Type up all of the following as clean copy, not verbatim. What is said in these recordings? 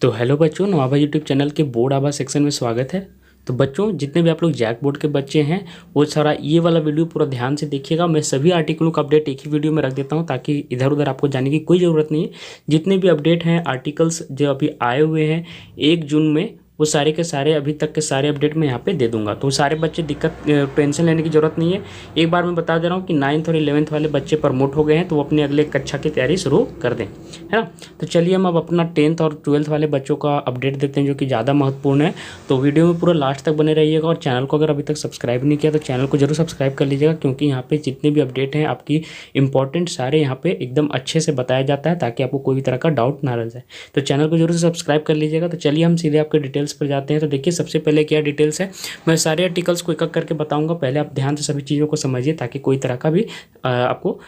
तो हेलो बच्चों, नवाबा YouTube channel के बोर्ड आभा सेक्शन में स्वागत है। तो बच्चों, जितने भी आप लोग जैक बोर्ड के बच्चे हैं वो सारा ये वाला वीडियो पूरा ध्यान से देखिएगा। मैं सभी आर्टिकलों का अपडेट एक ही वीडियो में रख देता हूं ताकि इधर उधर आपको जाने की कोई ज़रूरत नहीं है। जितने भी अपडेट हैं आर्टिकल्स जो अभी आए हुए हैं 1 जून में, वो सारे के सारे अभी तक के सारे अपडेट मैं यहाँ पे दे दूंगा। तो सारे बच्चे टेंशन लेने की ज़रूरत नहीं है। एक बार मैं बता दे रहा हूँ कि 9th और 11th वाले बच्चे प्रमोट हो गए हैं तो वो अपने अगले कक्षा की तैयारी शुरू कर दें, है ना। तो चलिए हम अब अपना 10th और 12th वाले बच्चों का अपडेट देखते हैं जो कि ज़्यादा महत्वपूर्ण है। तो वीडियो में पूरा लास्ट तक बने रहिएगा और चैनल को अगर अभी तक सब्सक्राइब नहीं किया तो चैनल को जरूर सब्सक्राइब कर लीजिएगा, क्योंकि यहाँ पे जितने भी अपडेट हैं आपकी इंपॉर्टेंट सारे यहाँ पे एकदम अच्छे से बताया जाता है ताकि आपको कोई भी तरह का डाउट ना रह जाए। तो चैनल को जरूर सब्सक्राइब कर लीजिएगा। तो चलिए हम सीधे आपके डिटेल्स पर जाते हैं। तो देखिए सबसे पहले क्या डिटेल्स है, मैं सारे आर्टिकल्स को एक एक करके बताऊंगा। पहले आप ध्यान से सभी चीज़ों को समझिए ताकि कोई तरह का भी आपको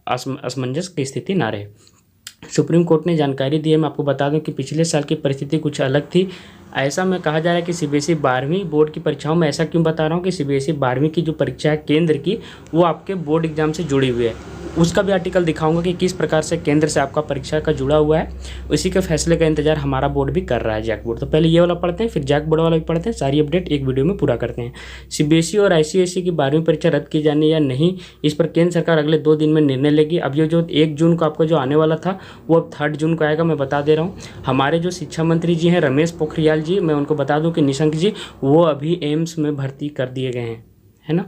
असमंजस की स्थिति ना रहे। सुप्रीम कोर्ट ने जानकारी दी है। मैं आपको बता दूं कि पिछले साल की परिस्थिति कुछ अलग थी। ऐसा में कहा जा रहा है कि सीबीएसई 12वीं बोर्ड की परीक्षाओं में, ऐसा क्यों बता रहा हूँ कि सीबीएसई 12वीं की जो परीक्षा है केंद्र की, वो आपके बोर्ड एग्जाम से जुड़ी हुई है। उसका भी आर्टिकल दिखाऊंगा कि किस प्रकार से केंद्र से आपका परीक्षा का जुड़ा हुआ है। उसी के फैसले का इंतजार हमारा बोर्ड भी कर रहा है, जैक बोर्ड। तो पहले ये वाला पढ़ते हैं, फिर जैक बोर्ड वाला भी पढ़ते हैं। सारी अपडेट एक वीडियो में पूरा करते हैं। सीबीएसई और आईसीएसई की 12वीं परीक्षा रद्द की जानी या नहीं, इस पर केंद्र सरकार अगले 2 दिन में निर्णय लेगी। अब ये जो 1 जून को आपका जो आने वाला था वो अब 3 जून को आएगा। मैं बता दे रहा हूँ, हमारे जो शिक्षा मंत्री जी हैं रमेश पोखरियाल जी, मैं उनको बता दूं कि निशंक जी वो अभी एम्स में भर्ती कर दिए गए हैं, है ना,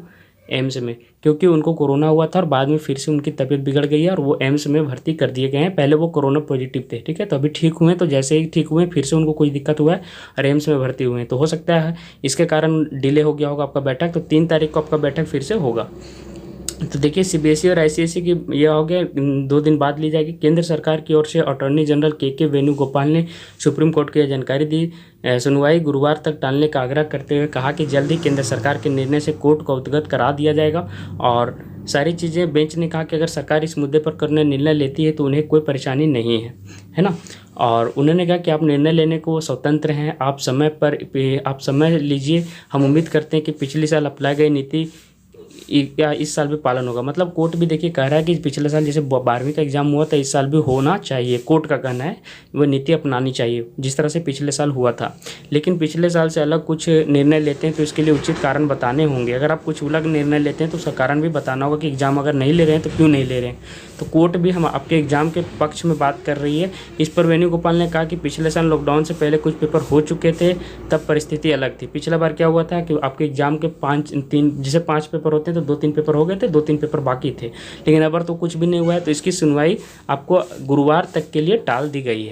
एम्स में, क्योंकि उनको कोरोना हुआ था और बाद में फिर से उनकी तबीयत बिगड़ गई है और वो एम्स में भर्ती कर दिए गए हैं। पहले वो कोरोना पॉजिटिव थे, ठीक है, तो अभी ठीक हुए। तो जैसे ही ठीक हुए फिर से उनको कोई दिक्कत हुआ है और एम्स में भर्ती हुए हैं। तो हो सकता है इसके कारण डिले हो गया होगा आपका बैठक। तो 3 तारीख को आपका बैठक फिर से होगा। तो देखिए सीबीएसई और आईसीएसई की यह हो गया 2 दिन बाद ली जाएगी। केंद्र सरकार की ओर से अटॉर्नी जनरल के वेणुगोपाल ने सुप्रीम कोर्ट को यह जानकारी दी। सुनवाई गुरुवार तक टालने का आग्रह करते हुए कहा कि जल्द ही केंद्र सरकार के निर्णय से कोर्ट को अवगत करा दिया जाएगा। और सारी चीज़ें, बेंच ने कहा कि अगर सरकार इस मुद्दे पर करने निर्णय लेती है तो उन्हें कोई परेशानी नहीं है ना। और उन्होंने कहा कि आप निर्णय लेने को स्वतंत्र हैं, आप समय लीजिए। हम उम्मीद करते हैं कि पिछले साल अप्लाई गई नीति या इस साल भी पालन होगा। मतलब कोर्ट भी देखिए कह रहा है कि पिछले साल जैसे 12वीं का एग्जाम हुआ था इस साल भी होना चाहिए। कोर्ट का कहना है वो नीति अपनानी चाहिए जिस तरह से पिछले साल हुआ था। लेकिन पिछले साल से अलग कुछ निर्णय लेते हैं तो इसके लिए उचित कारण बताने होंगे। अगर आप कुछ अलग निर्णय लेते हैं तो उसका कारण भी बताना होगा कि एग्जाम अगर नहीं ले रहे हैं तो क्यों नहीं ले रहे हैं। तो कोर्ट भी हम आपके एग्जाम के पक्ष में बात कर रही है। इस पर वेणुगोपाल ने कहा कि पिछले साल लॉकडाउन से पहले कुछ पेपर हो चुके थे, तब परिस्थिति अलग थी। पिछला बार क्या हुआ था कि आपके एग्जाम के 5 पेपर होते हैं तो 2-3 पेपर हो गए थे, 2-3 पेपर बाकी थे। लेकिन अब तो कुछ भी नहीं हुआ है। तो इसकी सुनवाई आपको गुरुवार तक के लिए टाल दी गई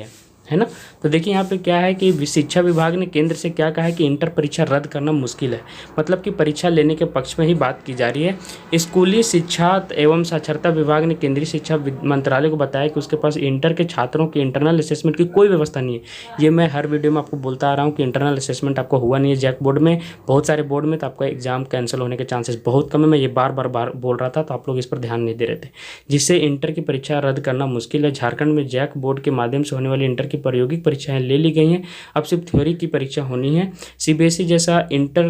है ना। तो देखिए यहाँ पे क्या है कि शिक्षा विभाग ने केंद्र से क्या कहा है कि इंटर परीक्षा रद्द करना मुश्किल है। मतलब कि परीक्षा लेने के पक्ष में ही बात की जा रही है। स्कूली शिक्षा एवं साक्षरता विभाग ने केंद्रीय शिक्षा मंत्रालय को बताया कि उसके पास इंटर के छात्रों के इंटरनल असेसमेंट की कोई व्यवस्था नहीं है। ये मैं हर वीडियो में आपको बोलता आ रहा हूँ कि इंटरनल असेसमेंट आपको हुआ नहीं है जैक बोर्ड में। बहुत सारे बोर्ड में तो आपका एग्जाम कैंसिल होने के चांसेस बहुत कम है। मैं ये बार बार बोल रहा था तो आप लोग इस पर ध्यान नहीं दे रहे थे, जिससे इंटर की परीक्षा रद्द करना मुश्किल है। झारखंड में जैक बोर्ड के माध्यम से होने वाली इंटर की प्रायोगिक परीक्षाएं ले ली गई हैं। अब सिर्फ थ्योरी की परीक्षा होनी है। सीबीएसई जैसा इंटर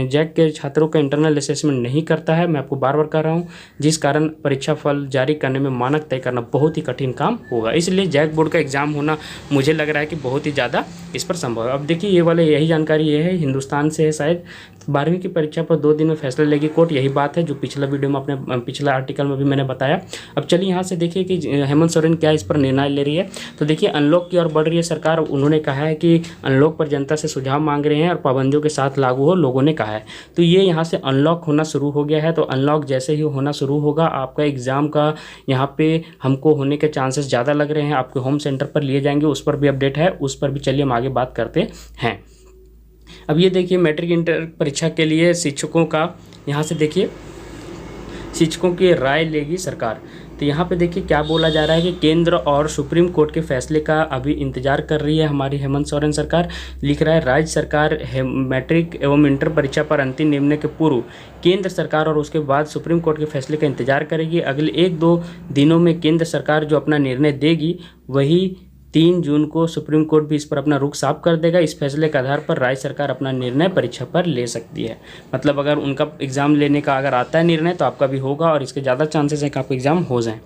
जैक के छात्रों का इंटरनल असेसमेंट नहीं करता है, मैं आपको बार बार कह रहा हूं, जिस कारण परीक्षा फल जारी करने में मानक तय करना बहुत ही कठिन काम होगा। इसलिए जैक बोर्ड का एग्जाम होना मुझे लग रहा है कि बहुत ही ज़्यादा इस पर संभव है। अब देखिए ये वाले यही जानकारी ये है, हिंदुस्तान से है शायद। 12वीं की परीक्षा पर 2 दिन में फैसला लेगी कोर्ट, यही बात है जो पिछला वीडियो में अपने पिछला आर्टिकल में भी मैंने बताया। अब चलिए यहाँ से देखिए कि हेमंत सोरेन क्या इस पर निर्णय ले रही है। तो देखिए अनलॉक की ओर बढ़ रही है सरकार। उन्होंने कहा है कि अनलॉक पर जनता से सुझाव मांग रहे हैं और पाबंदियों के साथ लागू हो, लोगों ने कहा है। तो ये यहाँ से अनलॉक होना शुरू हो गया है। तो अनलॉक जैसे ही होना शुरू होगा आपका एग्ज़ाम का यहाँ पे हमको होने के चांसेस ज़्यादा लग रहे हैं। आपके होम सेंटर पर लिए जाएंगे, उस पर भी अपडेट है, उस पर भी चलिए हम आगे बात करते हैं। अब ये देखिए मैट्रिक इंटर परीक्षा के लिए शिक्षकों का, यहाँ से देखिए शिक्षकों की राय लेगी सरकार। तो यहाँ पे देखिए क्या बोला जा रहा है कि केंद्र और सुप्रीम कोर्ट के फैसले का अभी इंतजार कर रही है हमारी हेमंत सोरेन सरकार। लिख रहा है राज्य सरकार मैट्रिक एवं इंटर परीक्षा पर अंतिम निर्णय के पूर्व केंद्र सरकार और उसके बाद सुप्रीम कोर्ट के फैसले का इंतजार करेगी। अगले 1-2 दिनों में केंद्र सरकार जो अपना निर्णय देगी वही 3 जून को सुप्रीम कोर्ट भी इस पर अपना रुख साफ कर देगा। इस फैसले के आधार पर राज्य सरकार अपना निर्णय परीक्षा पर ले सकती है। मतलब अगर उनका एग्ज़ाम लेने का अगर आता है निर्णय तो आपका भी होगा और इसके ज़्यादा चांसेस है कि आपका एग्ज़ाम हो जाए।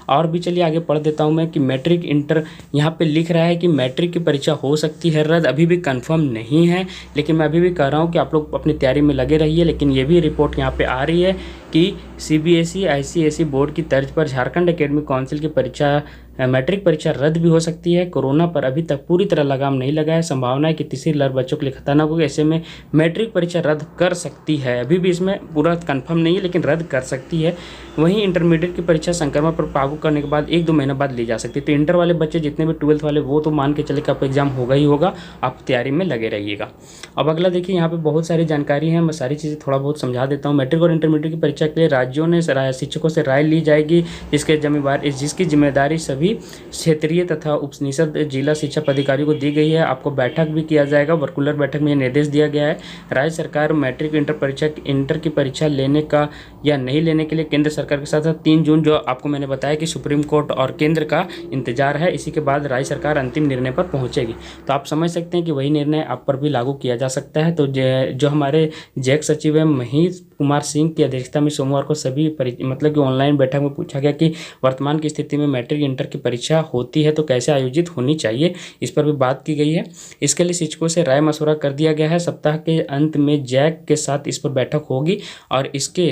और भी चलिए आगे पढ़ देता हूँ मैं कि मैट्रिक इंटर यहाँ पे लिख रहा है कि मैट्रिक की परीक्षा हो सकती है रद्द, अभी भी कंफर्म नहीं है। लेकिन मैं अभी भी कह रहा हूँ कि आप लोग अपनी तैयारी में लगे रहिए। लेकिन ये भी रिपोर्ट यहाँ पे आ रही है कि CBSE ICSE बोर्ड की तर्ज पर झारखंड एकेडमिक काउंसिल की परीक्षा मैट्रिक परीक्षा रद्द भी हो सकती है। कोरोना पर अभी तक पूरी तरह लगाम नहीं लगा है। संभावना है कि तीसरी लहर बच्चों के लिए खतरनाक होगी। ऐसे में मैट्रिक परीक्षा रद्द कर सकती है। अभी भी इसमें पूरा कंफर्म नहीं है लेकिन रद्द कर सकती है। वहीं इंटरमीडिएट की परीक्षा संक्रमण पर काबू करने के बाद 1-2 महीने बाद ली जा सकती है। तो इंटर वाले बच्चे जितने भी 12th वाले वो तो मान के चले कि आपका एग्जाम होगा ही होगा, आप तैयारी में लगे रहिएगा। अब अगला देखिए, यहाँ पे बहुत सारी जानकारी है, मैं सारी चीज़ें थोड़ा बहुत समझा देता हूँ। मैट्रिक और इंटरमीडिएट की परीक्षा के लिए राज्यों ने शिक्षकों से राय ली जाएगी, जिसकी जिम्मेदारी सभी क्षेत्रीय तथा उपनिषद जिला शिक्षा पदाधिकारियों को दी गई है। आपको बैठक भी किया जाएगा, वर्कुलर बैठक में यह निर्देश दिया गया है। राज्य सरकार मैट्रिक इंटर की परीक्षा लेने का या नहीं लेने के लिए केंद्र सरकार के साथ 3 जून, जो आपको मैंने बताया कि सुप्रीम कोर्ट और केंद्र का इंतजार है, इसी के बाद राज्य सरकार अंतिम निर्णय पर पहुंचेगी। तो आप समझ सकते हैं कि वही निर्णय आप पर भी लागू किया जा सकता है। तो जो हमारे जैक सचिव है महेश कुमार सिंह की अध्यक्षता में सोमवार को सभी मतलब कि ऑनलाइन बैठक में पूछा गया कि वर्तमान की स्थिति में मैट्रिक इंटर की परीक्षा होती है तो कैसे आयोजित होनी चाहिए, इस पर भी बात की गई है। इसके लिए शिक्षकों से राय मशवरा कर दिया गया है। सप्ताह के अंत में जैक के साथ इस पर बैठक होगी और इसके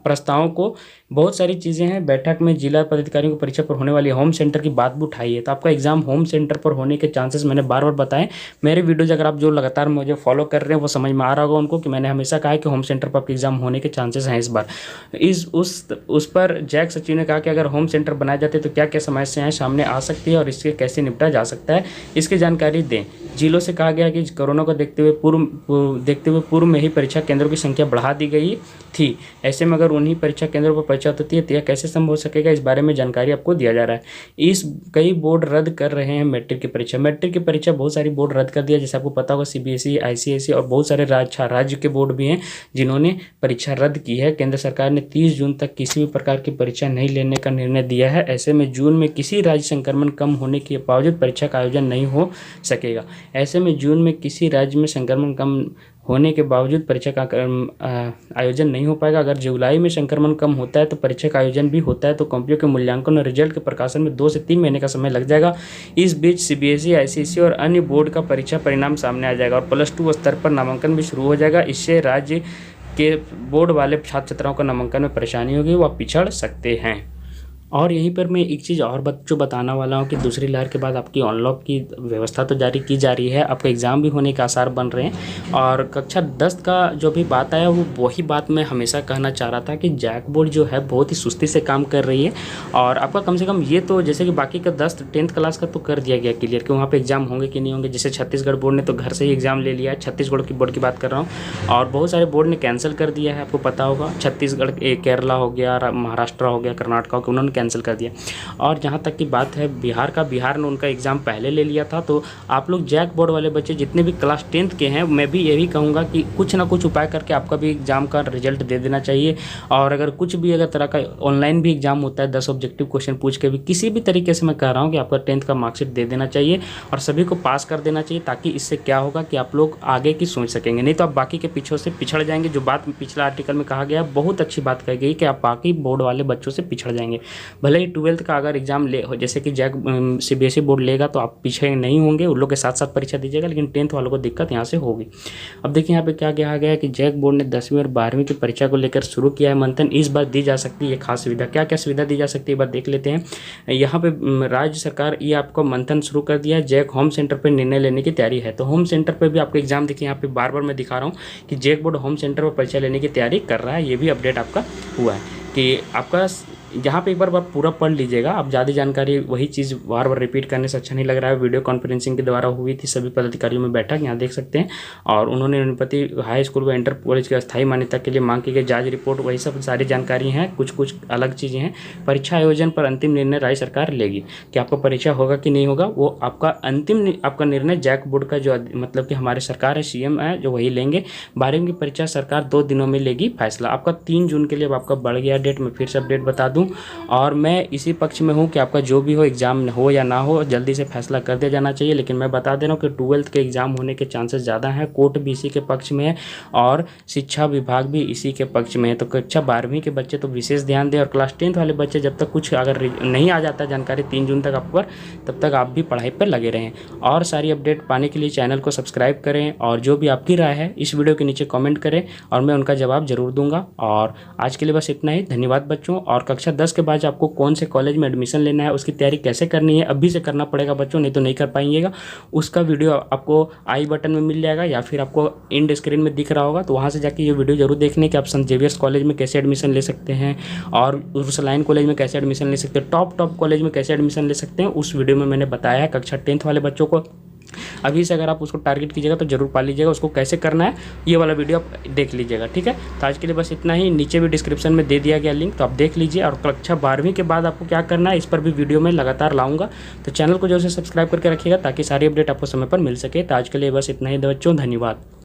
प्रस्तावों को बहुत सारी चीज़ें हैं। बैठक में जिला पदाधिकारियों को परीक्षा पर होने वाली होम सेंटर की बात भी उठाई है। तो आपका एग्जाम होम सेंटर पर होने के चांसेस मैंने बार बार बताए। मेरे वीडियोज अगर आप जो लगातार मुझे फॉलो कर रहे हैं वो समझ में आ रहा होगा उनको कि मैंने हमेशा कहा है कि होम सेंटर पर आपके एग्जाम होने के चांसेस हैं। इस बार उस पर जैक सचिव ने कहा कि अगर होम सेंटर बनाए जाते तो क्या क्या समस्याएं सामने आ सकती है और इससे कैसे निपटा जा सकता है, इसकी जानकारी दें। जिलों से कहा गया कि कोरोना को देखते हुए पूर्व में ही परीक्षा केंद्रों की संख्या बढ़ा दी गई थी। ऐसे में अगर उन्हीं परीक्षा केंद्रों पर परीक्षा होती है तो यह कैसे संभव हो सकेगा, इस बारे में जानकारी आपको दिया जा रहा है। कई बोर्ड रद्द कर रहे हैं मैट्रिक की परीक्षा। मैट्रिक की परीक्षा बहुत सारी बोर्ड रद्द कर दिया, जैसे आपको पता होगा CBSE ICSE और बहुत सारे राज्य के बोर्ड भी हैं जिन्होंने परीक्षा रद्द की है। केंद्र सरकार ने 30 जून तक किसी भी प्रकार की परीक्षा नहीं लेने का निर्णय दिया है। ऐसे में जून में किसी राज्य संक्रमण कम होने के बावजूद परीक्षा का आयोजन नहीं हो सकेगा। ऐसे में जून में किसी राज्य में संक्रमण कम होने के बावजूद परीक्षा का आयोजन नहीं हो पाएगा। अगर जुलाई में संक्रमण कम होता है तो परीक्षा का आयोजन भी होता है तो कॉपियों के मूल्यांकन और रिजल्ट के प्रकाशन में 2 से 3 महीने का समय लग जाएगा। इस बीच CBSE ICSE और अन्य बोर्ड का परीक्षा परिणाम सामने आ जाएगा और +2 स्तर पर नामांकन भी शुरू हो जाएगा। इससे राज्य के बोर्ड वाले छात्र छात्राओं को नामांकन में परेशानी होगी, वह पिछड़ सकते हैं। और यहीं पर मैं एक चीज़ और बताना वाला हूँ कि दूसरी लहर के बाद आपकी अनलॉक की व्यवस्था तो जारी की जा रही है, आपका एग्ज़ाम भी होने के आसार बन रहे हैं। और कक्षा 10 का जो भी बात आया वो वही बात मैं हमेशा कहना चाह रहा था कि जैक बोर्ड जो है बहुत ही सुस्ती से काम कर रही है। और आपका कम से कम ये तो जैसे कि बाकी का 10th क्लास का तो कर दिया गया क्लियर कि वहाँ पर एग्ज़ाम होंगे कि नहीं होंगे। जैसे छत्तीसगढ़ बोर्ड ने तो घर से ही एग्ज़ाम ले लिया है, छत्तीसगढ़ की बोर्ड की बात कर रहा हूँ। और बहुत सारे बोर्ड ने कैंसिल कर दिया है, आपको पता होगा। छत्तीसगढ़, केरला हो गया, महाराष्ट्र हो गया, कर्नाटक हो गया, उन्होंने कैंसिल कर दिया। और जहाँ तक की बात है बिहार ने उनका एग्ज़ाम पहले ले लिया था। तो आप लोग जैक बोर्ड वाले बच्चे जितने भी क्लास 10th के हैं, मैं भी यही कहूँगा कि कुछ ना कुछ उपाय करके आपका भी एग्ज़ाम का रिजल्ट दे देना चाहिए। और अगर कुछ भी अगर तरह का ऑनलाइन भी एग्ज़ाम होता है 10 ऑब्जेक्टिव क्वेश्चन पूछ के भी किसी भी तरीके से मैं कह रहा हूँ कि आपका 10th का मार्कशीट दे देना चाहिए और सभी को पास कर देना चाहिए, ताकि इससे क्या होगा कि आप लोग आगे की सोच सकेंगे। नहीं तो आप बाकी के पीछे से पिछड़ जाएंगे। जो बात पिछला आर्टिकल में कहा गया, बहुत अच्छी बात कही गई कि आप बाकी बोर्ड वाले बच्चों से पिछड़ जाएंगे। भले ही 12th का अगर एग्जाम जैसे कि जैक CBSE बोर्ड लेगा तो आप पीछे नहीं होंगे, उन लोग के साथ साथ परीक्षा दीजिएगा, लेकिन 10th वालों को दिक्कत यहाँ से होगी। अब देखिए यहाँ पे क्या कहा गया है कि जैक बोर्ड ने 10वीं और 12वीं की परीक्षा को लेकर शुरू किया है मंथन। इस बार दी जा सकती है खास सुविधा। क्या क्या सुविधा दी जा सकती है एक बार देख लेते हैं। यहाँ पे राज्य सरकार ये आपको मंथन शुरू कर दिया है। जैक होम सेंटर पर निर्णय लेने की तैयारी है। तो होम सेंटर पर भी आपका एग्जाम देखिए, यहाँ पे बार बार मैं दिखा रहा हूँ कि जैक बोर्ड होम सेंटर पर परीक्षा लेने की तैयारी कर रहा है। ये भी अपडेट आपका हुआ है कि आपका यहाँ पे एक बार पूरा पढ़ लीजिएगा। आप ज़्यादा जानकारी वही चीज़ बार बार रिपीट करने से अच्छा नहीं लग रहा है। वीडियो कॉन्फ्रेंसिंग के द्वारा हुई थी सभी पदाधिकारियों में बैठक, यहाँ देख सकते हैं। और उन्होंने अनुपति हाई स्कूल व इंटर कॉलेज की अस्थायी मान्यता के लिए मांग की गई जांच रिपोर्ट, वही सब सारी जानकारी हैं। कुछ अलग चीज़ें हैं। परीक्षा आयोजन पर अंतिम निर्णय राज्य सरकार लेगी कि आपका परीक्षा होगा कि नहीं होगा। वो आपका निर्णय जैक बोर्ड का जो मतलब कि हमारे सरकार है, CM है, जो वही लेंगे। 12वीं की परीक्षा सरकार 2 दिनों में लेगी फैसला। आपका 3 जून के लिए अब आपका बढ़ गया डेट। मैं फिर से अपडेट बता दूँ दूं। और मैं इसी पक्ष में हूं कि आपका जो भी हो एग्ज़ाम हो या ना हो जल्दी से फैसला कर दिया जाना चाहिए। लेकिन मैं बता दे रहा हूं कि 12th के एग्ज़ाम होने के चांसेस ज़्यादा हैं। कोर्ट भी इसी के पक्ष में है और शिक्षा विभाग भी इसी के पक्ष में है। तो कक्षा 12वीं के बच्चे तो विशेष ध्यान दें, और क्लास 10th वाले बच्चे जब तक कुछ अगर नहीं आ जाता जानकारी 3 जून तक आप पर, तब तक आप भी पढ़ाई पर लगे रहें। और सारी अपडेट पाने के लिए चैनल को सब्सक्राइब करें, और जो भी आपकी राय है इस वीडियो के नीचे कमेंट करें और मैं उनका जवाब जरूर दूंगा। और आज के लिए बस इतना ही। धन्यवाद बच्चों। और कक्षा 10 के बाद आपको कौन से कॉलेज में एडमिशन लेना है, उसकी तैयारी कैसे करनी है, अभी से करना पड़ेगा बच्चों, नहीं तो नहीं कर पाएंगेगा। उसका वीडियो आपको आई बटन में मिल जाएगा या फिर आपको इंड स्क्रीन में दिख रहा होगा, तो वहाँ से जाके ये वीडियो जरूर देखने कि आप सेंट जेवियर्स कॉलेज में कैसे एडमिशन ले सकते हैं और रुसलाइन कॉलेज में कैसे एडमिशन ले सकते हैं, टॉप कॉलेज में कैसे एडमिशन ले सकते हैं। उस वीडियो में मैंने बताया है कक्षा 10th वाले बच्चों को। अभी से अगर आप उसको टारगेट कीजिएगा तो जरूर पा लीजिएगा। उसको कैसे करना है ये वाला वीडियो आप देख लीजिएगा, ठीक है। तो आज के लिए बस इतना ही। नीचे भी डिस्क्रिप्शन में दे दिया गया लिंक, तो आप देख लीजिए। और कक्षा 12वीं के बाद आपको क्या करना है इस पर भी वीडियो में लगातार लाऊंगा। तो चैनल को जो है सब्सक्राइब करके रखिएगा ताकि सारी अपडेट आपको समय पर मिल सके। तो आज के लिए बस इतना ही बच्चों, धन्यवाद।